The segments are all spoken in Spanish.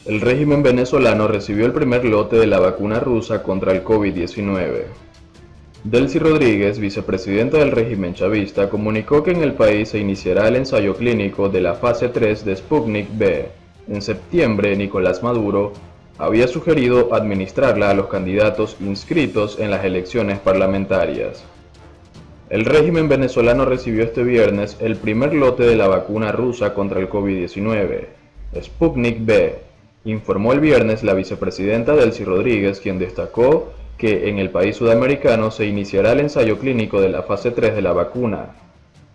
El régimen venezolano recibió el primer lote de la vacuna rusa contra el COVID-19. Delcy Rodríguez, vicepresidenta del régimen chavista, comunicó que en el país se iniciará el ensayo clínico de la fase 3 de Sputnik V. En septiembre, Nicolás Maduro había sugerido administrarla a los candidatos inscritos en las elecciones parlamentarias. El régimen venezolano recibió este viernes el primer lote de la vacuna rusa contra el COVID-19, Sputnik V, informó el viernes la vicepresidenta Delcy Rodríguez, quien destacó que en el país sudamericano se iniciará el ensayo clínico de la fase 3 de la vacuna.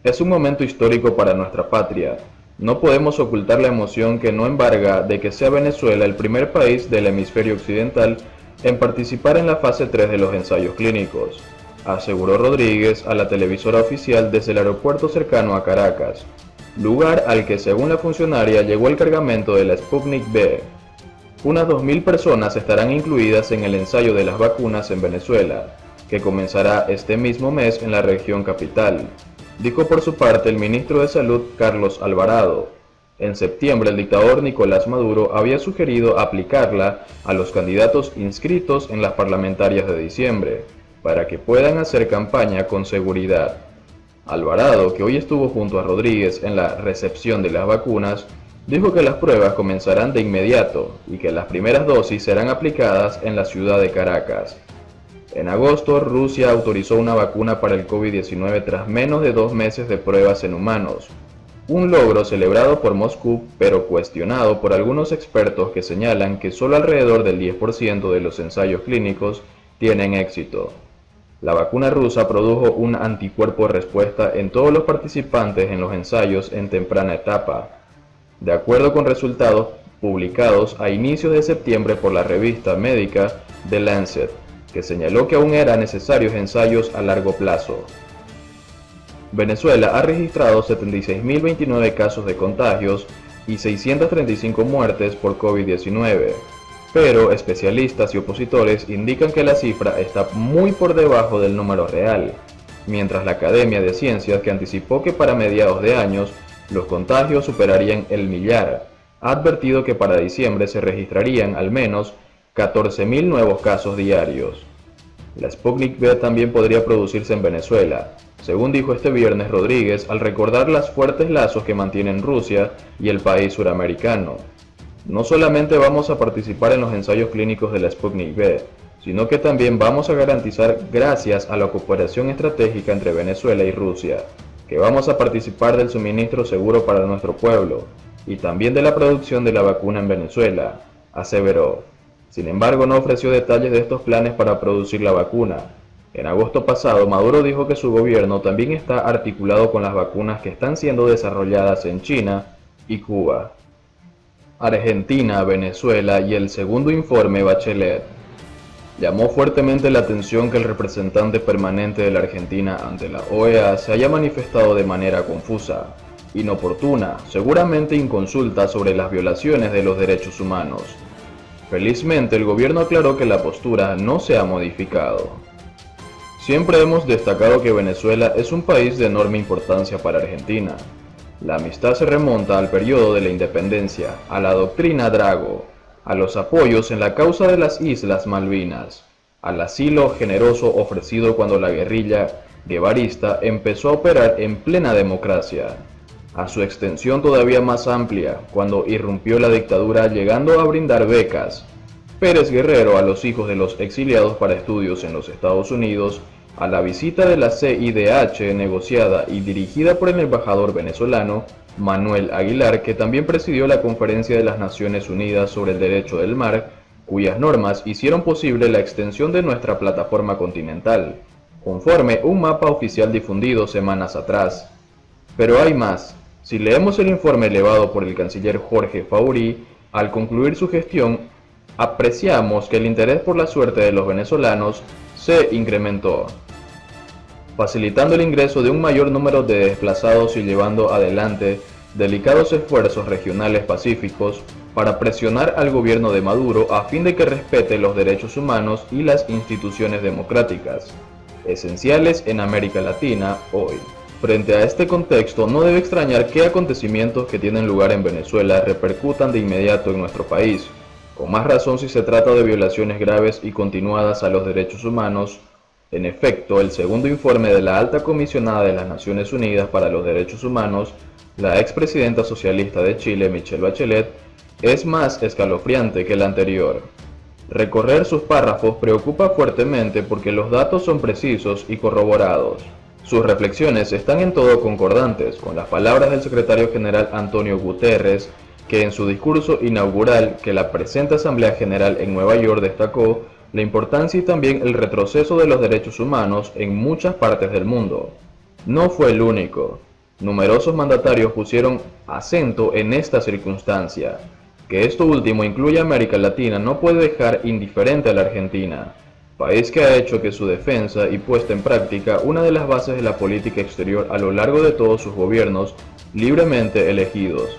Es un momento histórico para nuestra patria. No podemos ocultar la emoción que no embarga de que sea Venezuela el primer país del hemisferio occidental en participar en la fase 3 de los ensayos clínicos, aseguró Rodríguez a la televisora oficial desde el aeropuerto cercano a Caracas, lugar al que según la funcionaria llegó el cargamento de la Sputnik V. Unas 2.000 personas estarán incluidas en el ensayo de las vacunas en Venezuela, que comenzará este mismo mes en la región capital, dijo por su parte el ministro de Salud Carlos Alvarado. En septiembre el dictador Nicolás Maduro había sugerido aplicarla a los candidatos inscritos en las parlamentarias de diciembre, para que puedan hacer campaña con seguridad. Alvarado, que hoy estuvo junto a Rodríguez en la recepción de las vacunas, dijo que las pruebas comenzarán de inmediato y que las primeras dosis serán aplicadas en la ciudad de Caracas. En agosto, Rusia autorizó una vacuna para el COVID-19 tras menos de 2 meses de pruebas en humanos, un logro celebrado por Moscú pero cuestionado por algunos expertos que señalan que solo alrededor del 10% de los ensayos clínicos tienen éxito. La vacuna rusa produjo un anticuerpo respuesta en todos los participantes en los ensayos en temprana etapa, de acuerdo con resultados publicados a inicios de septiembre por la revista médica The Lancet, que señaló que aún eran necesarios ensayos a largo plazo. Venezuela ha registrado 76.029 casos de contagios y 635 muertes por COVID-19. Pero especialistas y opositores indican que la cifra está muy por debajo del número real, mientras la Academia de Ciencias, que anticipó que para mediados de años los contagios superarían el millar, ha advertido que para diciembre se registrarían al menos 14.000 nuevos casos diarios. La Sputnik V también podría producirse en Venezuela, según dijo este viernes Rodríguez al recordar los fuertes lazos que mantienen Rusia y el país suramericano. No solamente vamos a participar en los ensayos clínicos de la Sputnik V, sino que también vamos a garantizar, gracias a la cooperación estratégica entre Venezuela y Rusia, que vamos a participar del suministro seguro para nuestro pueblo, y también de la producción de la vacuna en Venezuela, aseveró. Sin embargo, no ofreció detalles de estos planes para producir la vacuna. En agosto pasado, Maduro dijo que su gobierno también está articulado con las vacunas que están siendo desarrolladas en China y Cuba. Argentina, Venezuela y el segundo informe Bachelet. Llamó fuertemente la atención que el representante permanente de la Argentina ante la OEA se haya manifestado de manera confusa, inoportuna, seguramente inconsulta sobre las violaciones de los derechos humanos. Felizmente, el gobierno aclaró que la postura no se ha modificado. Siempre hemos destacado que Venezuela es un país de enorme importancia para Argentina. La amistad se remonta al periodo de la independencia, a la doctrina Drago, a los apoyos en la causa de las Islas Malvinas, al asilo generoso ofrecido cuando la guerrilla guevarista empezó a operar en plena democracia, a su extensión todavía más amplia cuando irrumpió la dictadura llegando a brindar becas, Pérez Guerrero a los hijos de los exiliados para estudios en los Estados Unidos, a la visita de la CIDH negociada y dirigida por el embajador venezolano Manuel Aguilar, que también presidió la Conferencia de las Naciones Unidas sobre el Derecho del Mar, cuyas normas hicieron posible la extensión de nuestra plataforma continental, conforme un mapa oficial difundido semanas atrás. Pero hay más. Si leemos el informe elevado por el canciller Jorge Faurí, al concluir su gestión, apreciamos que el interés por la suerte de los venezolanos se incrementó, facilitando el ingreso de un mayor número de desplazados y llevando adelante delicados esfuerzos regionales pacíficos para presionar al gobierno de Maduro a fin de que respete los derechos humanos y las instituciones democráticas, esenciales en América Latina hoy. Frente a este contexto, no debe extrañar que acontecimientos que tienen lugar en Venezuela repercutan de inmediato en nuestro país, Con más razón si se trata de violaciones graves y continuadas a los derechos humanos. En efecto, el segundo informe de la Alta Comisionada de las Naciones Unidas para los Derechos Humanos, la expresidenta socialista de Chile, Michelle Bachelet, es más escalofriante que el anterior. Recorrer sus párrafos preocupa fuertemente porque los datos son precisos y corroborados. Sus reflexiones están en todo concordantes con las palabras del secretario general Antonio Guterres, que en su discurso inaugural que la presente Asamblea General en Nueva York destacó la importancia y también el retroceso de los derechos humanos en muchas partes del mundo. No fue el único. Numerosos mandatarios pusieron acento en esta circunstancia. Que esto último incluya a América Latina no puede dejar indiferente a la Argentina, país que ha hecho que su defensa y puesta en práctica una de las bases de la política exterior a lo largo de todos sus gobiernos libremente elegidos.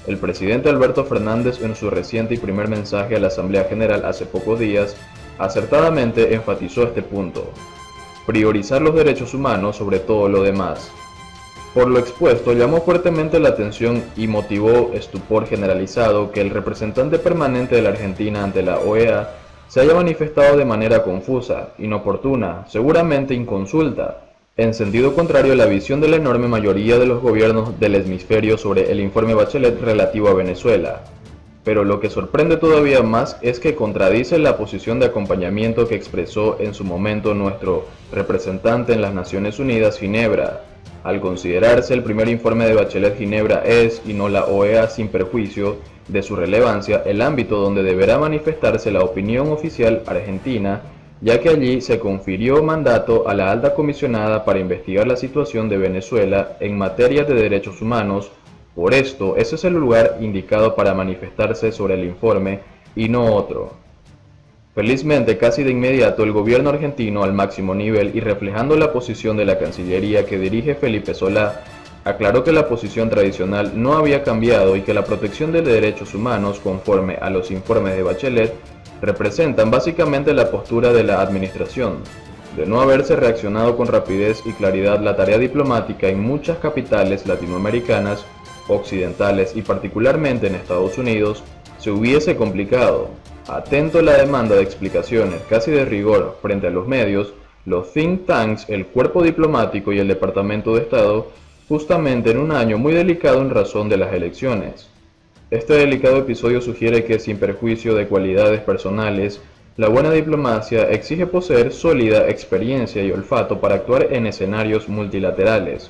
El presidente Alberto Fernández, en su reciente y primer mensaje a la Asamblea General hace pocos días, acertadamente enfatizó este punto: priorizar los derechos humanos sobre todo lo demás. Por lo expuesto, llamó fuertemente la atención y motivó estupor generalizado que el representante permanente de la Argentina ante la OEA se haya manifestado de manera confusa, inoportuna, seguramente inconsulta, en sentido contrario a la visión de la enorme mayoría de los gobiernos del hemisferio sobre el informe Bachelet relativo a Venezuela. Pero lo que sorprende todavía más es que contradice la posición de acompañamiento que expresó en su momento nuestro representante en las Naciones Unidas, Ginebra. Al considerarse el primer informe de Bachelet, Ginebra es, y no la OEA, sin perjuicio de su relevancia, el ámbito donde deberá manifestarse la opinión oficial argentina, ya que allí se confirió mandato a la alta comisionada para investigar la situación de Venezuela en materia de derechos humanos. Por esto, ese es el lugar indicado para manifestarse sobre el informe y no otro. Felizmente, casi de inmediato, el gobierno argentino al máximo nivel y reflejando la posición de la Cancillería que dirige Felipe Solá, aclaró que la posición tradicional no había cambiado y que la protección de derechos humanos, conforme a los informes de Bachelet, representan básicamente la postura de la administración. De no haberse reaccionado con rapidez y claridad, la tarea diplomática en muchas capitales latinoamericanas, occidentales y particularmente en Estados Unidos, se hubiese complicado. Atento a la demanda de explicaciones casi de rigor frente a los medios, los think tanks, el cuerpo diplomático y el Departamento de Estado, justamente en un año muy delicado en razón de las elecciones. Este delicado episodio sugiere que, sin perjuicio de cualidades personales, la buena diplomacia exige poseer sólida experiencia y olfato para actuar en escenarios multilaterales,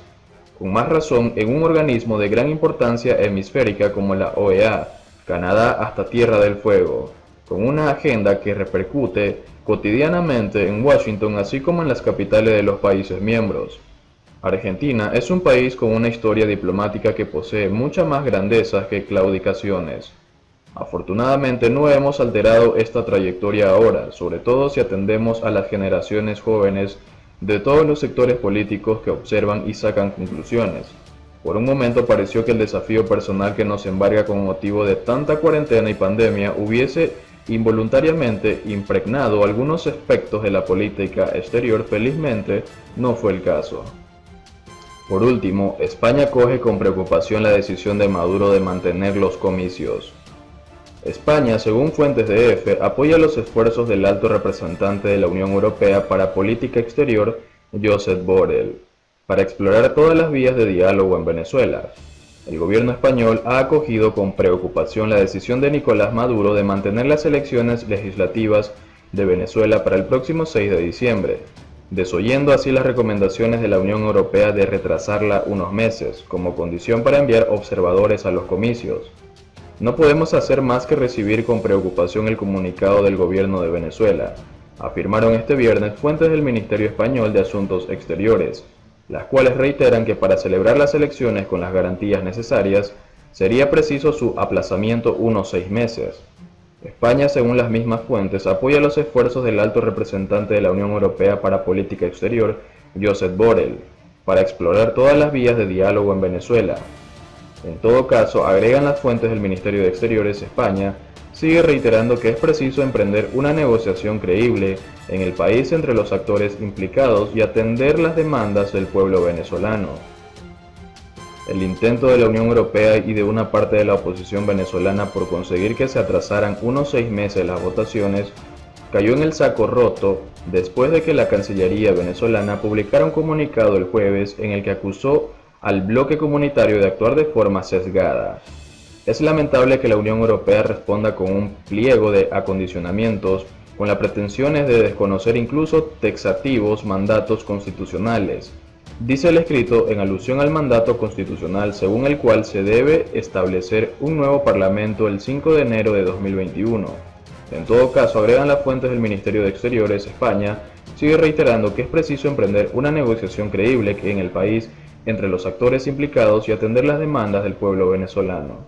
con más razón en un organismo de gran importancia hemisférica como la OEA, Canadá hasta Tierra del Fuego, con una agenda que repercute cotidianamente en Washington así como en las capitales de los países miembros. Argentina es un país con una historia diplomática que posee mucha más grandezas que claudicaciones. Afortunadamente no hemos alterado esta trayectoria ahora, sobre todo si atendemos a las generaciones jóvenes de todos los sectores políticos que observan y sacan conclusiones. Por un momento pareció que el desafío personal que nos embarga con motivo de tanta cuarentena y pandemia hubiese involuntariamente impregnado algunos aspectos de la política exterior. Felizmente no fue el caso. Por último, España acoge con preocupación la decisión de Maduro de mantener los comicios. España, según fuentes de EFE, apoya los esfuerzos del alto representante de la Unión Europea para Política Exterior, Josep Borrell, para explorar todas las vías de diálogo en Venezuela. El gobierno español ha acogido con preocupación la decisión de Nicolás Maduro de mantener las elecciones legislativas de Venezuela para el próximo 6 de diciembre, desoyendo así las recomendaciones de la Unión Europea de retrasarla unos meses, como condición para enviar observadores a los comicios. No podemos hacer más que recibir con preocupación el comunicado del gobierno de Venezuela, afirmaron este viernes fuentes del Ministerio Español de Asuntos Exteriores, las cuales reiteran que para celebrar las elecciones con las garantías necesarias, sería preciso su aplazamiento unos 6 meses. España, según las mismas fuentes, apoya los esfuerzos del alto representante de la Unión Europea para Política Exterior, Josep Borrell, para explorar todas las vías de diálogo en Venezuela. En todo caso, agregan las fuentes del Ministerio de Exteriores, España sigue reiterando que es preciso emprender una negociación creíble en el país entre los actores implicados y atender las demandas del pueblo venezolano. El intento de la Unión Europea y de una parte de la oposición venezolana por conseguir que se atrasaran unos 6 meses las votaciones cayó en el saco roto después de que la Cancillería venezolana publicara un comunicado el jueves en el que acusó al bloque comunitario de actuar de forma sesgada. Es lamentable que la Unión Europea responda con un pliego de acondicionamientos con las pretensiones de desconocer incluso taxativos mandatos constitucionales, dice el escrito en alusión al mandato constitucional según el cual se debe establecer un nuevo parlamento el 5 de enero de 2021. En todo caso, agregan las fuentes del Ministerio de Exteriores, España sigue reiterando que es preciso emprender una negociación creíble en el país entre los actores implicados y atender las demandas del pueblo venezolano.